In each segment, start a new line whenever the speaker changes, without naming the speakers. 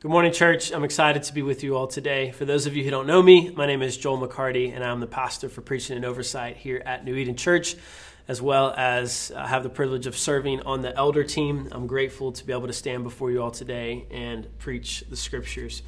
Good morning, church. I'm excited to be with you all today. For those of you who don't know me, my name is Joel McCarty, and I'm the pastor for preaching and oversight here at New Eden Church, as well as I have the privilege of serving on the elder team. I'm grateful to be able to stand before you all today and preach the scriptures.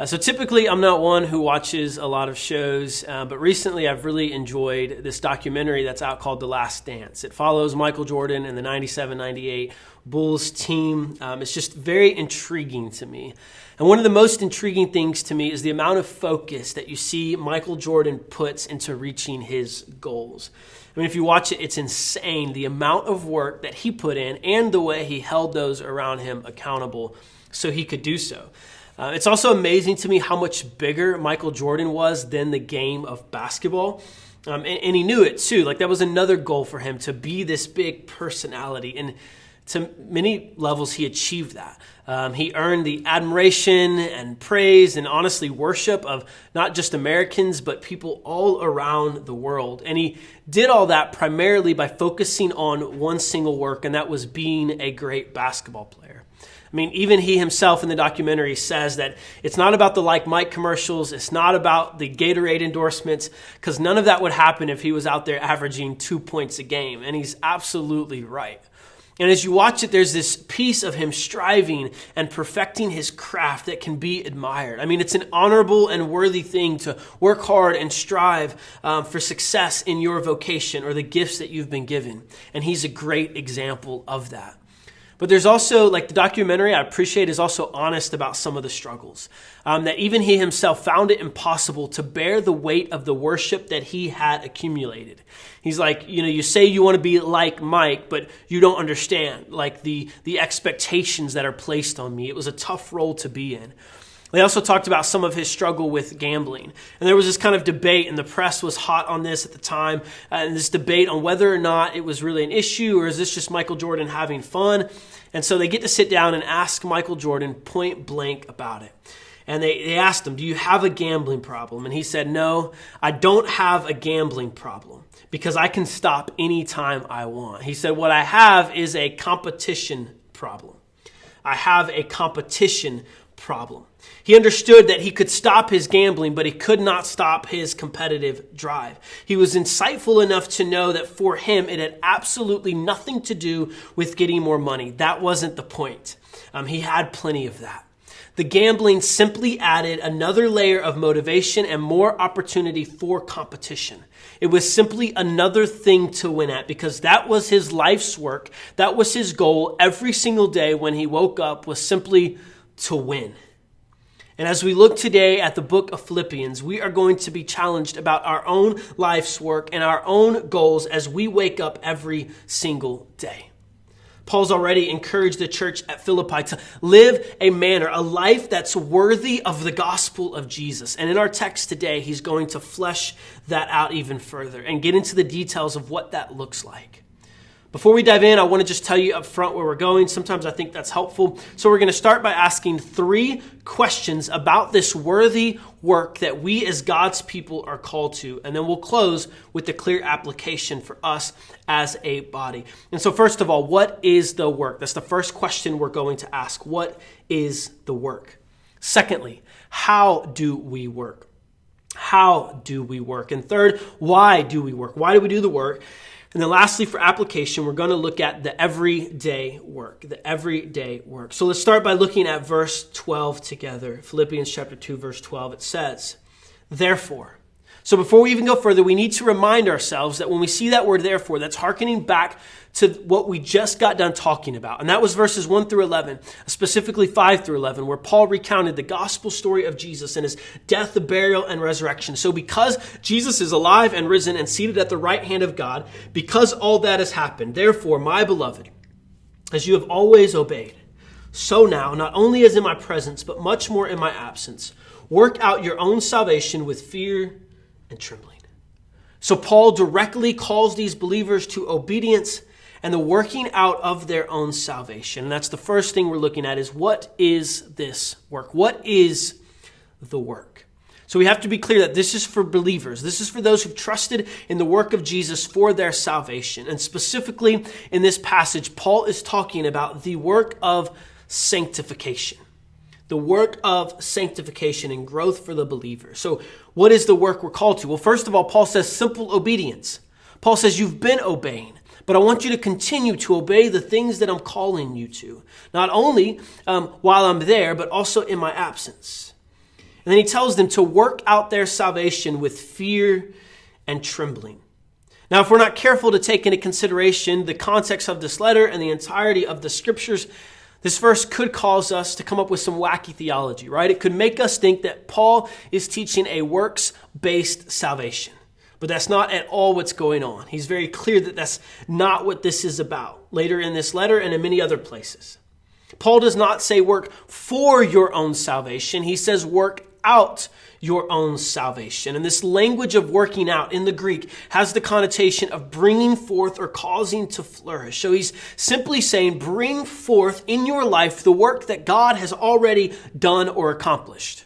So typically, I'm not one who watches a lot of shows, but recently I've really enjoyed this documentary that's out called The Last Dance. It follows Michael Jordan and the 97-98 Bulls team. It's just very intriguing to me. And one of the most intriguing things to me is the amount of focus that you see Michael Jordan puts into reaching his goals. I mean, if you watch it, it's insane the amount of work that he put in and the way he held those around him accountable so he could do so. It's also amazing to me how much bigger Michael Jordan was than the game of basketball. And he knew it too. Like that was another goal for him, to be this big personality. And to many levels, he achieved that. He earned the admiration and praise and honestly worship of not just Americans, but people all around the world. And he did all that primarily by focusing on one single work, and that was being a great basketball player. I mean, even he himself in the documentary says that it's not about the Like Mike commercials. It's not about the Gatorade endorsements, because none of that would happen if he was out there averaging 2 points a game. And he's absolutely right. And as you watch it, there's this piece of him striving and perfecting his craft that can be admired. I mean, it's an honorable and worthy thing to work hard and strive for success in your vocation or the gifts that you've been given. And he's a great example of that. But there's also, like the documentary I appreciate, is also honest about some of the struggles. That even he himself found it impossible to bear the weight of the worship that he had accumulated. He's like, you say you want to be like Mike, but you don't understand, like the expectations that are placed on me. It was a tough role to be in. They also talked about some of his struggle with gambling. And there was this kind of debate, and the press was hot on this at the time, and this debate on whether or not it was really an issue, or is this just Michael Jordan having fun? And so they get to sit down and ask Michael Jordan point blank about it. And they asked him, do you have a gambling problem? And he said, no, I don't have a gambling problem because I can stop anytime I want. He said, what I have is a competition problem. I have a competition problem. He understood that he could stop his gambling, but he could not stop his competitive drive. He was insightful enough to know that for him, it had absolutely nothing to do with getting more money. That wasn't the point. He had plenty of that. The gambling simply added another layer of motivation and more opportunity for competition. It was simply another thing to win at, because that was his life's work. That was his goal every single day when he woke up, was simply to win. And as we look today at the book of Philippians, we are going to be challenged about our own life's work and our own goals as we wake up every single day. Paul's already encouraged the church at Philippi to live a life that's worthy of the gospel of Jesus. And in our text today, he's going to flesh that out even further and get into the details of what that looks like. Before we dive in, I want to just tell you up front where we're going. Sometimes I think that's helpful. So we're going to start by asking 3 questions about this worthy work that we as God's people are called to. And then we'll close with the clear application for us as a body. And so first of all, what is the work? That's the first question we're going to ask. What is the work? Secondly, how do we work? How do we work? And third, why do we work? Why do we do the work? And then lastly, for application, we're going to look at the everyday work, So let's start by looking at verse 12 together. Philippians chapter 2, verse 12, it says, therefore. So before we even go further, we need to remind ourselves that when we see that word therefore, that's hearkening back to what we just got done talking about. And that was verses 1 through 11, specifically 5 through 11, where Paul recounted the gospel story of Jesus and his death, the burial, and resurrection. So because Jesus is alive and risen and seated at the right hand of God, because all that has happened, therefore, my beloved, as you have always obeyed, so now, not only as in my presence, but much more in my absence, work out your own salvation with fear and trembling. So Paul directly calls these believers to obedience and the working out of their own salvation. And that's the first thing we're looking at, is what is this work? What is the work? So we have to be clear that this is for believers. This is for those who've trusted in the work of Jesus for their salvation. And specifically in this passage, Paul is talking about the work of sanctification. the work of sanctification and growth for the believer. So what is the work we're called to? Well, first of all, Paul says simple obedience. Paul says you've been obeying, but I want you to continue to obey the things that I'm calling you to, not only while I'm there, but also in my absence. And then he tells them to work out their salvation with fear and trembling. Now, if we're not careful to take into consideration the context of this letter and the entirety of the scriptures, this verse could cause us to come up with some wacky theology, right? It could make us think that Paul is teaching a works-based salvation. But that's not at all what's going on. He's very clear that that's not what this is about, later in this letter and in many other places. Paul does not say work for your own salvation. He says work out your own salvation. And this language of working out in the Greek has the connotation of bringing forth or causing to flourish. So he's simply saying, bring forth in your life the work that God has already done or accomplished.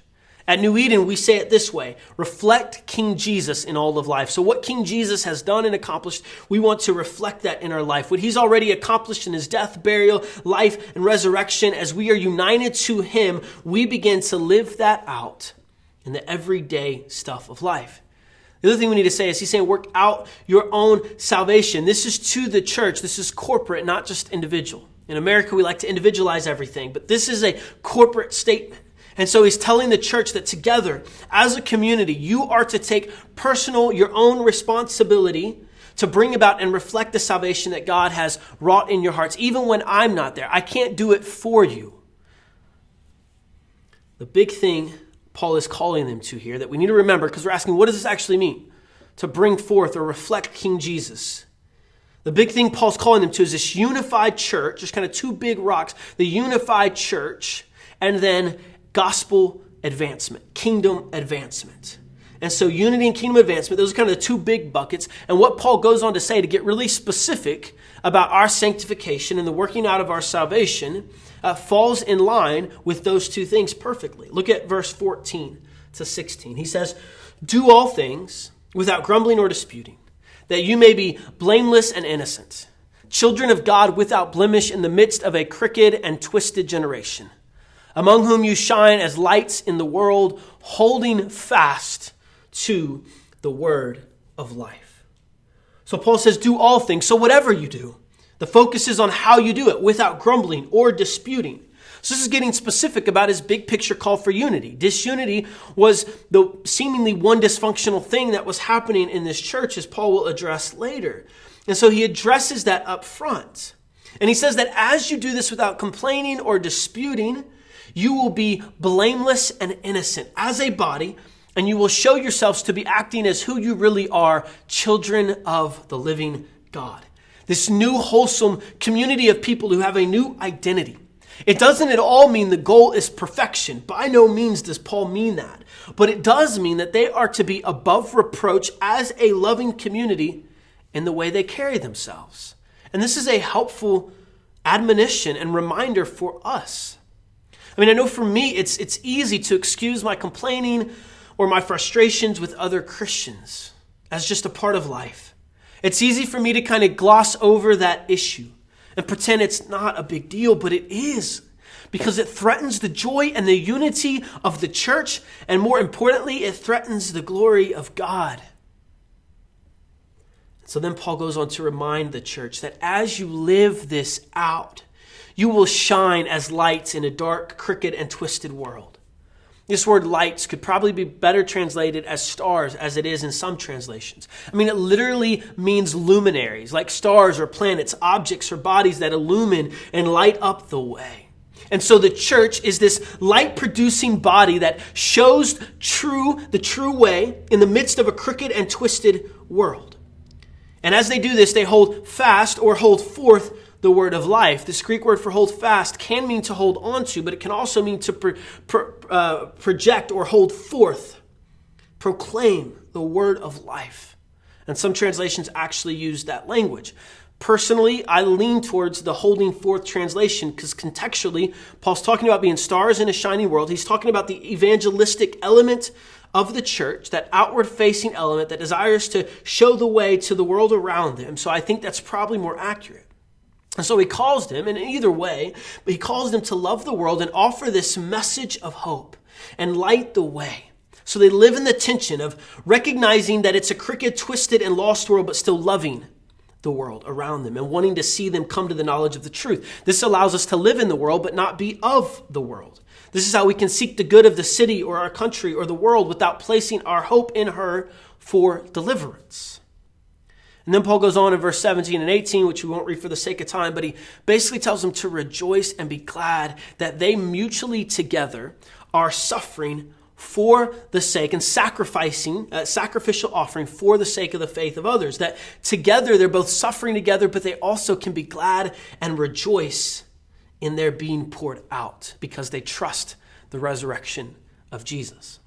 At New Eden, we say it this way: reflect King Jesus in all of life. So what King Jesus has done and accomplished, we want to reflect that in our life. What he's already accomplished in his death, burial, life, and resurrection, as we are united to him, we begin to live that out in the everyday stuff of life. The other thing we need to say is he's saying work out your own salvation. This is to the church. This is corporate, not just individual. In America, we like to individualize everything, but this is a corporate statement. And so he's telling the church that together, as a community, you are to take personal, your own responsibility to bring about and reflect the salvation that God has wrought in your hearts, even when I'm not there. I can't do it for you. The big thing Paul is calling them to here that we need to remember, because we're asking, what does this actually mean? To bring forth or reflect King Jesus. The big thing Paul's calling them to is this unified church, just kind of two big rocks, the unified church, and then gospel advancement, kingdom advancement. And so unity and kingdom advancement, those are kind of the two big buckets. And what Paul goes on to say to get really specific about our sanctification and the working out of our salvation falls in line with those two things perfectly. Look at verse 14 to 16. He says, do all things without grumbling or disputing, that you may be blameless and innocent, children of God without blemish in the midst of a crooked and twisted generation, among whom you shine as lights in the world, holding fast to the word of life. So Paul says, do all things. So whatever you do, the focus is on how you do it without grumbling or disputing. So this is getting specific about his big picture call for unity. Disunity was the seemingly one dysfunctional thing that was happening in this church, as Paul will address later. And so he addresses that up front. And he says that as you do this without complaining or disputing, you will be blameless and innocent as a body, and you will show yourselves to be acting as who you really are, children of the living God. This new wholesome community of people who have a new identity. It doesn't at all mean the goal is perfection. By no means does Paul mean that. But it does mean that they are to be above reproach as a loving community in the way they carry themselves. And this is a helpful admonition and reminder for us. I mean, I know for me, it's easy to excuse my complaining or my frustrations with other Christians as just a part of life. It's easy for me to kind of gloss over that issue and pretend it's not a big deal, but it is, because it threatens the joy and the unity of the church, and more importantly, it threatens the glory of God. So then Paul goes on to remind the church that as you live this out, you will shine as lights in a dark, crooked, and twisted world. This word lights could probably be better translated as stars, as it is in some translations. I mean, it literally means luminaries, like stars or planets, objects or bodies that illumine and light up the way. And so the church is this light-producing body that shows the true way in the midst of a crooked and twisted world. And as they do this, they hold fast or hold forth the word of life. This Greek word for hold fast can mean to hold on to, but it can also mean to project or hold forth, proclaim the word of life. And some translations actually use that language. Personally, I lean towards the holding forth translation because contextually, Paul's talking about being stars in a shining world. He's talking about the evangelistic element of the church, that outward-facing element that desires to show the way to the world around them. So I think that's probably more accurate. And so he calls them, in either way, but he calls them to love the world and offer this message of hope and light the way. So they live in the tension of recognizing that it's a crooked, twisted, and lost world, but still loving the world around them and wanting to see them come to the knowledge of the truth. This allows us to live in the world, but not be of the world. This is how we can seek the good of the city or our country or the world without placing our hope in her for deliverance. And then Paul goes on in verse 17 and 18, which we won't read for the sake of time, but he basically tells them to rejoice and be glad that they mutually together are suffering for the sake and sacrificial offering for the sake of the faith of others. That together they're both suffering together, but they also can be glad and rejoice in their being poured out because they trust the resurrection of Jesus.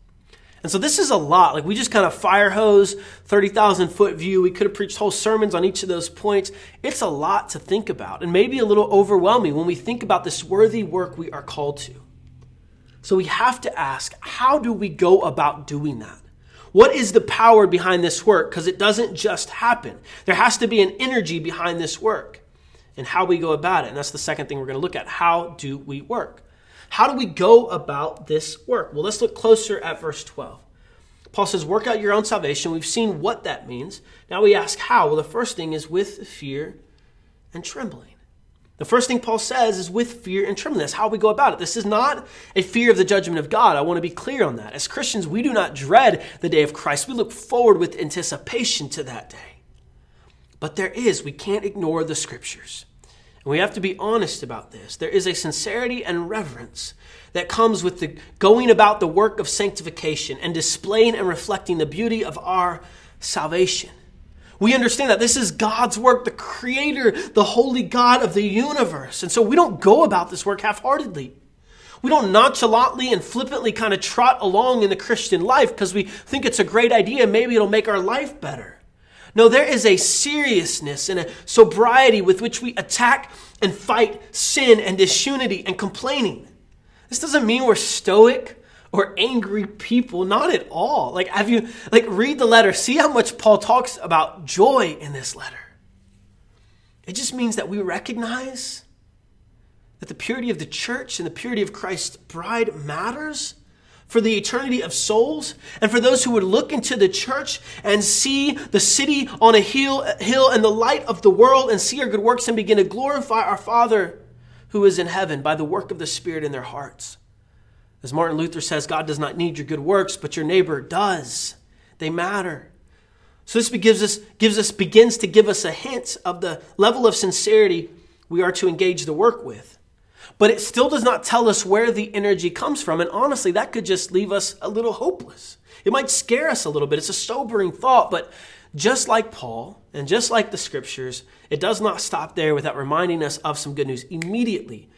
And so this is a lot. Like we just kind of fire hose, 30,000 foot view. We could have preached whole sermons on each of those points. It's a lot to think about and maybe a little overwhelming when we think about this worthy work we are called to. So we have to ask, how do we go about doing that? What is the power behind this work? Because it doesn't just happen. There has to be an energy behind this work and how we go about it. And that's the second thing we're going to look at. How do we work? How do we go about this work? Well, let's look closer at verse 12. Paul says, work out your own salvation. We've seen what that means. Now we ask how. Well, the first thing is with fear and trembling. The first thing Paul says is with fear and trembling. That's how we go about it. This is not a fear of the judgment of God. I want to be clear on that. As Christians, we do not dread the day of Christ. We look forward with anticipation to that day. But we can't ignore the scriptures. And we have to be honest about this. There is a sincerity and reverence that comes with the going about the work of sanctification and displaying and reflecting the beauty of our salvation. We understand that this is God's work, the creator, the holy God of the universe. And so we don't go about this work half-heartedly. We don't nonchalantly and flippantly kind of trot along in the Christian life because we think it's a great idea. Maybe it'll make our life better. No, there is a seriousness and a sobriety with which we attack and fight sin and disunity and complaining. This doesn't mean we're stoic or angry people, not at all. Read the letter. See how much Paul talks about joy in this letter. It just means that we recognize that the purity of the church and the purity of Christ's bride matters for the eternity of souls and for those who would look into the church and see the city on a hill and the light of the world and see our good works and begin to glorify our Father who is in heaven by the work of the Spirit in their hearts. As Martin Luther says, God does not need your good works, but your neighbor does. They matter. So this begins to give us a hint of the level of sincerity we are to engage the work with. But it still does not tell us where the energy comes from. And honestly, that could just leave us a little hopeless. It might scare us a little bit. It's a sobering thought, but just like Paul and just like the scriptures, it does not stop there without reminding us of some good news immediately.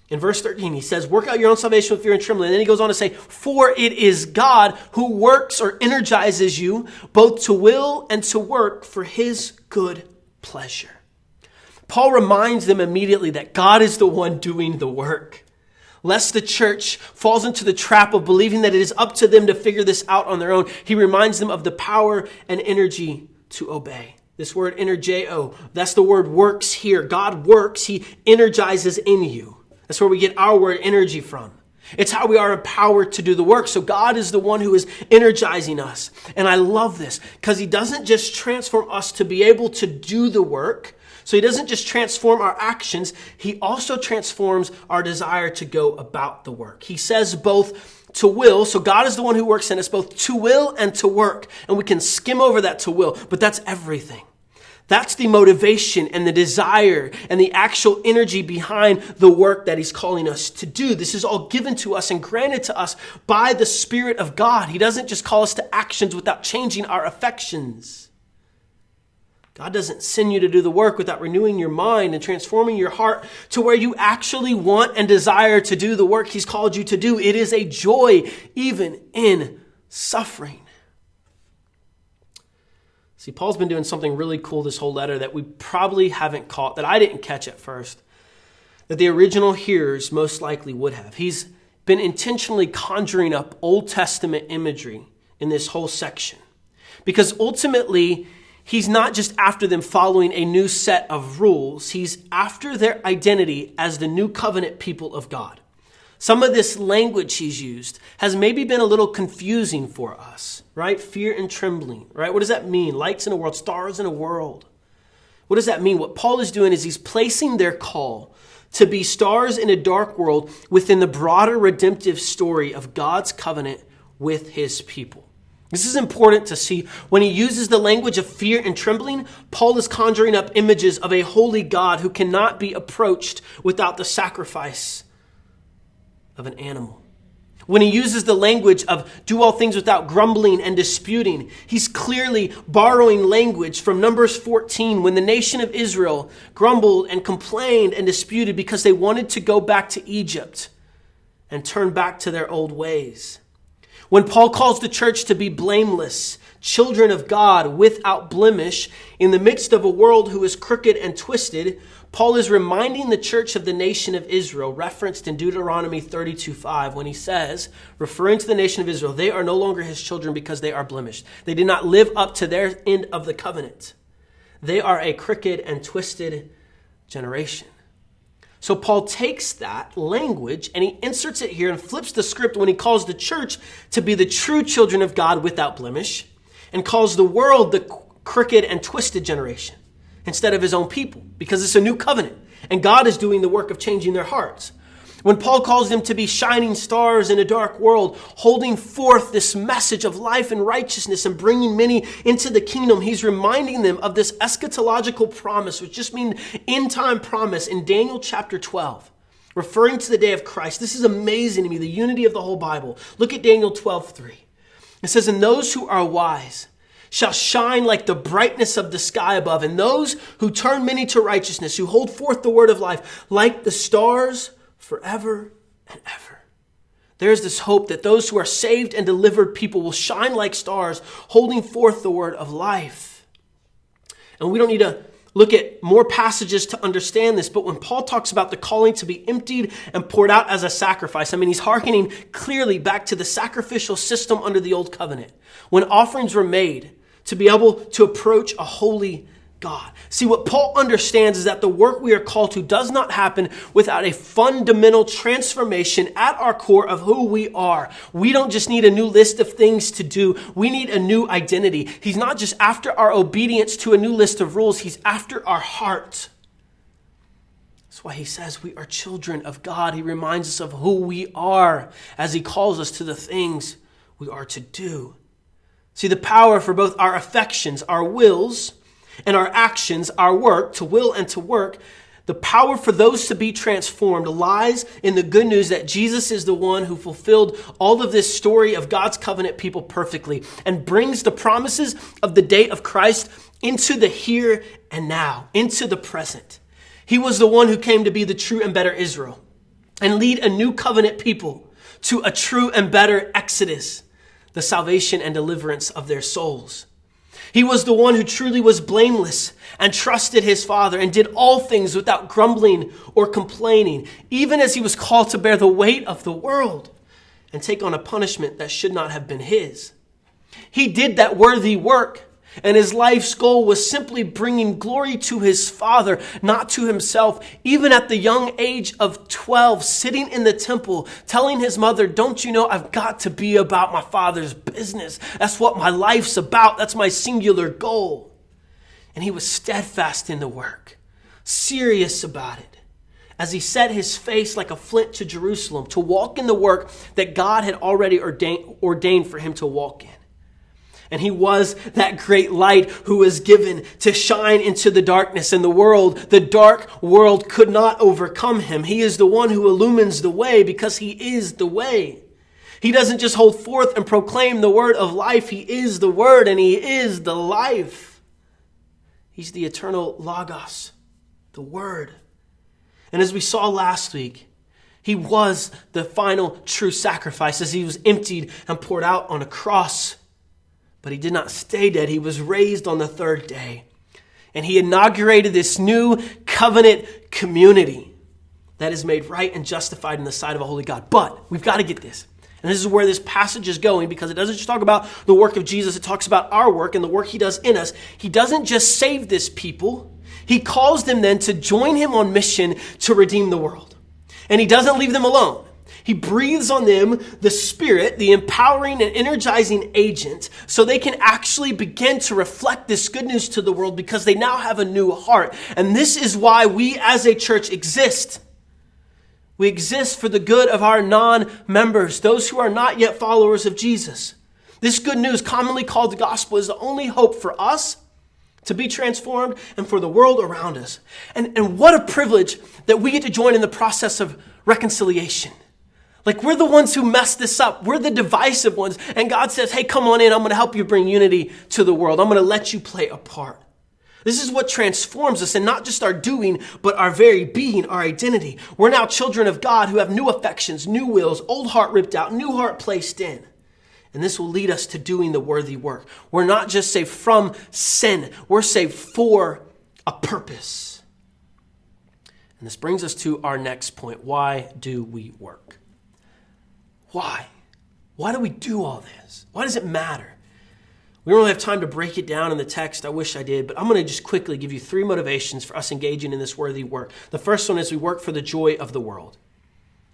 In verse 13, he says, work out your own salvation with fear and trembling. And then he goes on to say, for it is God who works or energizes you both to will and to work for his good pleasure. Paul reminds them immediately that God is the one doing the work. Lest the church falls into the trap of believing that it is up to them to figure this out on their own, he reminds them of the power and energy to obey. This word energeo, that's the word works here. God works, he energizes in you. That's where we get our word energy from. It's how we are empowered to do the work. So God is the one who is energizing us. And I love this because he doesn't just transform us to be able to do the work. So he doesn't just transform our actions. He also transforms our desire to go about the work. He says both to will. So God is the one who works in us both to will and to work. And we can skim over that to will, but that's everything. That's the motivation and the desire and the actual energy behind the work that he's calling us to do. This is all given to us and granted to us by the Spirit of God. He doesn't just call us to actions without changing our affections. God doesn't send you to do the work without renewing your mind and transforming your heart to where you actually want and desire to do the work he's called you to do. It is a joy even in suffering. See, Paul's been doing something really cool this whole letter that we probably haven't caught, that I didn't catch at first, that the original hearers most likely would have. He's been intentionally conjuring up Old Testament imagery in this whole section because ultimately he's not just after them following a new set of rules. He's after their identity as the new covenant people of God. Some of this language he's used has maybe been a little confusing for us, right? Fear and trembling, right? What does that mean? Lights in a world, stars in a world. What does that mean? What Paul is doing is he's placing their call to be stars in a dark world within the broader redemptive story of God's covenant with his people. This is important to see. When he uses the language of fear and trembling, Paul is conjuring up images of a holy God who cannot be approached without the sacrifice of an animal. When he uses the language of do all things without grumbling and disputing, he's clearly borrowing language from Numbers 14 when the nation of Israel grumbled and complained and disputed because they wanted to go back to Egypt and turn back to their old ways. When Paul calls the church to be blameless, children of God without blemish, in the midst of a world who is crooked and twisted, Paul is reminding the church of the nation of Israel, referenced in Deuteronomy 32:5, when he says, referring to the nation of Israel, they are no longer his children because they are blemished. They did not live up to their end of the covenant. They are a crooked and twisted generation. So Paul takes that language and he inserts it here and flips the script when he calls the church to be the true children of God without blemish and calls the world the crooked and twisted generation instead of his own people, because it's a new covenant and God is doing the work of changing their hearts. When Paul calls them to be shining stars in a dark world, holding forth this message of life and righteousness and bringing many into the kingdom, he's reminding them of this eschatological promise, which just means end-time promise in Daniel chapter 12, referring to the day of Christ. This is amazing to me, the unity of the whole Bible. Look at Daniel 12:3. It says, and those who are wise shall shine like the brightness of the sky above, and those who turn many to righteousness, who hold forth the word of life, like the stars forever and ever. There's this hope that those who are saved and delivered people will shine like stars, holding forth the word of life. And we don't need to look at more passages to understand this, but when Paul talks about the calling to be emptied and poured out as a sacrifice, I mean, he's hearkening clearly back to the sacrificial system under the old covenant, when offerings were made to be able to approach a holy God. See, what Paul understands is that the work we are called to does not happen without a fundamental transformation at our core of who we are. We don't just need a new list of things to do. We need a new identity. He's not just after our obedience to a new list of rules. He's after our heart. That's why he says we are children of God. He reminds us of who we are as he calls us to the things we are to do. See, the power for both our affections, our wills, and our actions, our work, to will and to work, the power for those to be transformed lies in the good news that Jesus is the one who fulfilled all of this story of God's covenant people perfectly and brings the promises of the day of Christ into the here and now, into the present. He was the one who came to be the true and better Israel and lead a new covenant people to a true and better Exodus, the salvation and deliverance of their souls. He was the one who truly was blameless and trusted his Father and did all things without grumbling or complaining, even as he was called to bear the weight of the world and take on a punishment that should not have been his. He did that worthy work, and his life's goal was simply bringing glory to his Father, not to himself. Even at the young age of 12, sitting in the temple, telling his mother, don't you know I've got to be about my Father's business. That's what my life's about. That's my singular goal. And he was steadfast in the work, serious about it, as he set his face like a flint to Jerusalem to walk in the work that God had already ordained for him to walk in. And he was that great light who was given to shine into the darkness. And the dark world could not overcome him. He is the one who illumines the way because he is the way. He doesn't just hold forth and proclaim the word of life. He is the word and he is the life. He's the eternal Logos, the word. And as we saw last week, he was the final true sacrifice as he was emptied and poured out on a cross. But he did not stay dead. He was raised on the third day. And he inaugurated this new covenant community that is made right and justified in the sight of a holy God. But we've got to get this. And And this is where this passage is going, because it doesn't just talk about the work of Jesus. It talks about our work and the work he does in us. He doesn't just save this people. He calls them then to join him on mission to redeem the world. And he doesn't leave them alone. He breathes on them the Spirit, the empowering and energizing agent, so they can actually begin to reflect this good news to the world because they now have a new heart. And this is why we as a church exist. We exist for the good of our non-members, those who are not yet followers of Jesus. This good news, commonly called the gospel, is the only hope for us to be transformed and for the world around us. And what a privilege that we get to join in the process of reconciliation. Like, we're the ones who messed this up. We're the divisive ones. And God says, hey, come on in. I'm going to help you bring unity to the world. I'm going to let you play a part. This is what transforms us, and not just our doing, but our very being, our identity. We're now children of God who have new affections, new wills, old heart ripped out, new heart placed in. And this will lead us to doing the worthy work. We're not just saved from sin. We're saved for a purpose. And this brings us to our next point. Why do we work? Why? Why do we do all this? Why does it matter? We don't really have time to break it down in the text. I wish I did, but I'm going to just quickly give you 3 motivations for us engaging in this worthy work. The first one is we work for the joy of the world.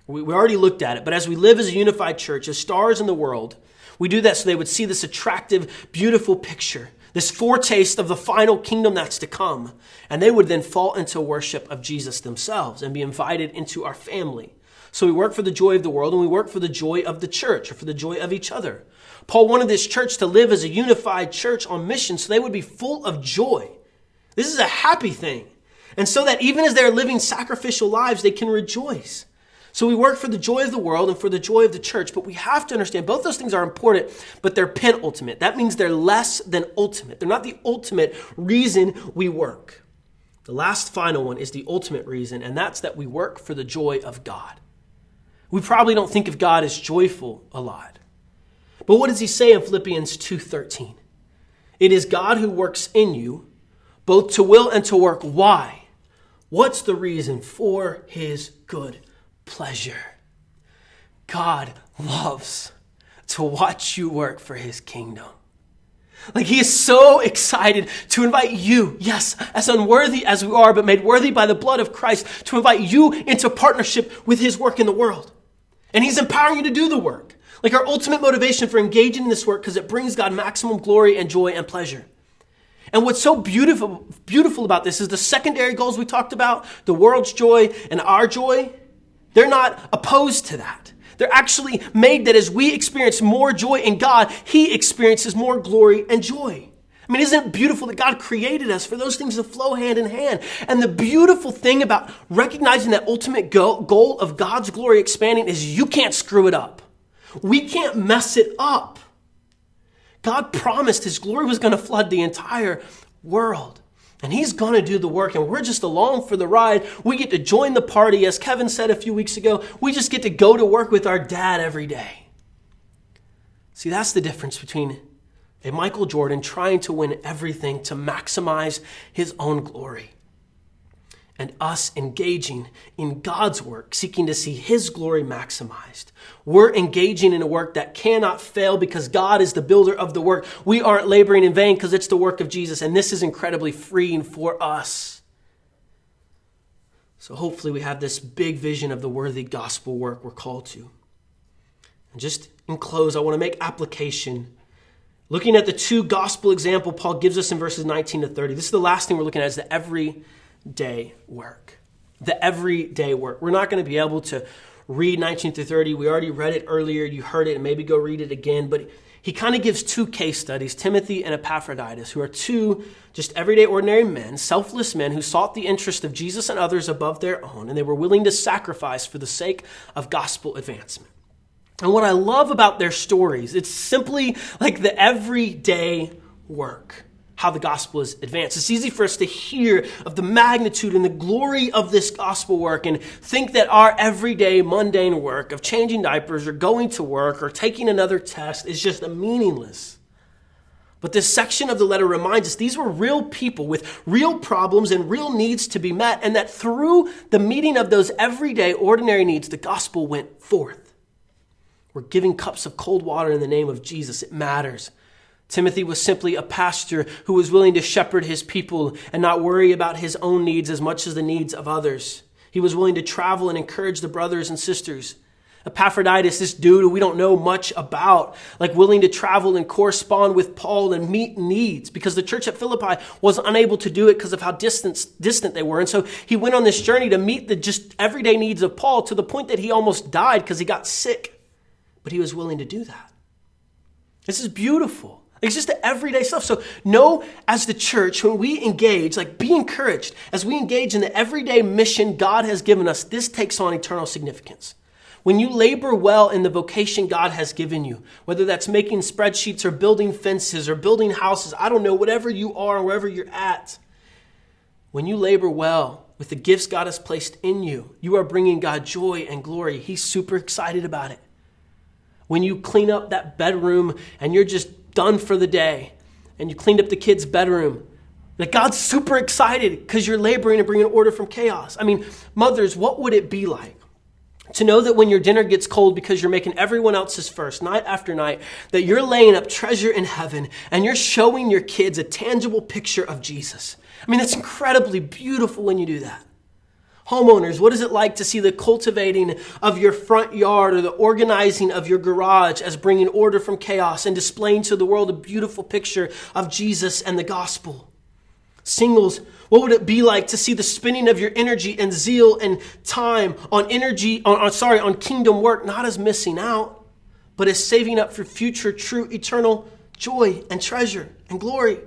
We already looked at it, but as we live as a unified church, as stars in the world, we do that so they would see this attractive, beautiful picture, this foretaste of the final kingdom that's to come, and they would then fall into worship of Jesus themselves and be invited into our family. So we work for the joy of the world, and we work for the joy of the church, or for the joy of each other. Paul wanted this church to live as a unified church on mission so they would be full of joy. This is a happy thing. And so that even as they're living sacrificial lives, they can rejoice. So we work for the joy of the world and for the joy of the church, but we have to understand both those things are important, but they're penultimate. That means they're less than ultimate. They're not the ultimate reason we work. The last final one is the ultimate reason, and that's that we work for the joy of God. We probably don't think of God as joyful a lot. But what does he say in Philippians 2:13? It is God who works in you, both to will and to work. Why? What's the reason? For his good pleasure. God loves to watch you work for his kingdom. Like, he is so excited to invite you, yes, as unworthy as we are, but made worthy by the blood of Christ, to invite you into partnership with his work in the world. And he's empowering you to do the work. Like, our ultimate motivation for engaging in this work, because it brings God maximum glory and joy and pleasure. And what's so beautiful about this is the secondary goals we talked about, the world's joy and our joy, they're not opposed to that. They're actually made that as we experience more joy in God, he experiences more glory and joy. I mean, isn't it beautiful that God created us for those things to flow hand in hand? And the beautiful thing about recognizing that ultimate goal of God's glory expanding is you can't screw it up. We can't mess it up. God promised his glory was going to flood the entire world. And he's going to do the work, and we're just along for the ride. We get to join the party. As Kevin said a few weeks ago, we just get to go to work with our dad every day. See, that's the difference between a Michael Jordan trying to win everything to maximize his own glory, and us engaging in God's work, seeking to see his glory maximized. We're engaging in a work that cannot fail because God is the builder of the work. We aren't laboring in vain because it's the work of Jesus, and this is incredibly freeing for us. So hopefully we have this big vision of the worthy gospel work we're called to. And just in close, I want to make application. Looking at the 2 gospel example Paul gives us in verses 19 to 30. This is the last thing we're looking at, is the everyday work. The everyday work. We're not going to be able to read 19 through 30. We already read it earlier. You heard it, and maybe go read it again. But he kind of gives 2 case studies, Timothy and Epaphroditus, who are 2 just everyday ordinary men, selfless men who sought the interest of Jesus and others above their own, and they were willing to sacrifice for the sake of gospel advancement. And what I love about their stories, it's simply like the everyday work, how the gospel is advanced. It's easy for us to hear of the magnitude and the glory of this gospel work and think that our everyday mundane work of changing diapers or going to work or taking another test is just meaningless. But this section of the letter reminds us these were real people with real problems and real needs to be met, and that through the meeting of those everyday ordinary needs, the gospel went forth. We're giving cups of cold water in the name of Jesus. It matters. Timothy was simply a pastor who was willing to shepherd his people and not worry about his own needs as much as the needs of others. He was willing to travel and encourage the brothers and sisters. Epaphroditus, this dude who we don't know much about, like willing to travel and correspond with Paul and meet needs because the church at Philippi was unable to do it because of how distant they were. And so he went on this journey to meet the just everyday needs of Paul to the point that he almost died because he got sick. But he was willing to do that. This is beautiful. It's just the everyday stuff. So know as the church, when we engage, like be encouraged. As we engage in the everyday mission God has given us, this takes on eternal significance. When you labor well in the vocation God has given you, whether that's making spreadsheets or building fences or building houses, I don't know, whatever you are, wherever you're at. When you labor well with the gifts God has placed in you, you are bringing God joy and glory. He's super excited about it. When you clean up that bedroom and you're just done for the day and you cleaned up the kid's bedroom, that God's super excited because you're laboring to bring an order from chaos. I mean, mothers, what would it be like to know that when your dinner gets cold because you're making everyone else's first, night after night, that you're laying up treasure in heaven and you're showing your kids a tangible picture of Jesus? I mean, it's incredibly beautiful when you do that. Homeowners, what is it like to see the cultivating of your front yard or the organizing of your garage as bringing order from chaos and displaying to the world a beautiful picture of Jesus and the gospel? Singles, what would it be like to see the spending of your energy and zeal and time on on kingdom work, not as missing out, but as saving up for future true eternal joy and treasure and glory?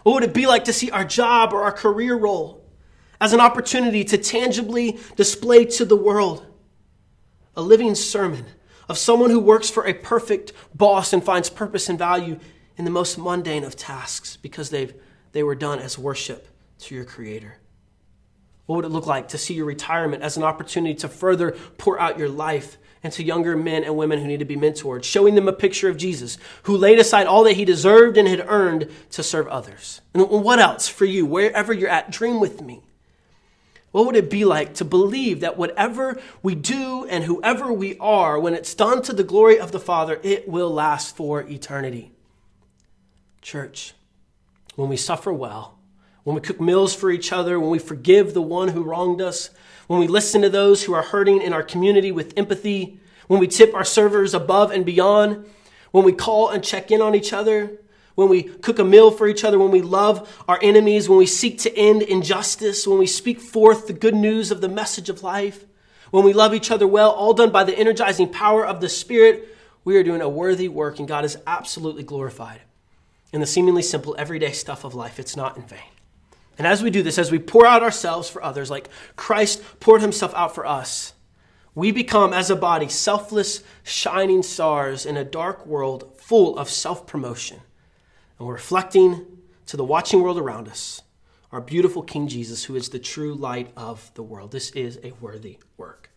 What would it be like to see our job or our career role as an opportunity to tangibly display to the world a living sermon of someone who works for a perfect boss and finds purpose and value in the most mundane of tasks because they were done as worship to your Creator? What would it look like to see your retirement as an opportunity to further pour out your life into younger men and women who need to be mentored, showing them a picture of Jesus, who laid aside all that he deserved and had earned to serve others? And what else for you, wherever you're at? Dream with me. What would it be like to believe that whatever we do and whoever we are, when it's done to the glory of the Father, it will last for eternity? Church, when we suffer well, when we cook meals for each other, when we forgive the one who wronged us, when we listen to those who are hurting in our community with empathy, when we tip our servers above and beyond, when we call and check in on each other, when we cook a meal for each other, when we love our enemies, when we seek to end injustice, when we speak forth the good news of the message of life, when we love each other well, all done by the energizing power of the Spirit, we are doing a worthy work and God is absolutely glorified. In the seemingly simple, everyday stuff of life, it's not in vain. And as we do this, as we pour out ourselves for others, like Christ poured himself out for us, we become, as a body, selfless, shining stars in a dark world full of self-promotion. And we're reflecting to the watching world around us our beautiful King Jesus, who is the true light of the world. This is a worthy work.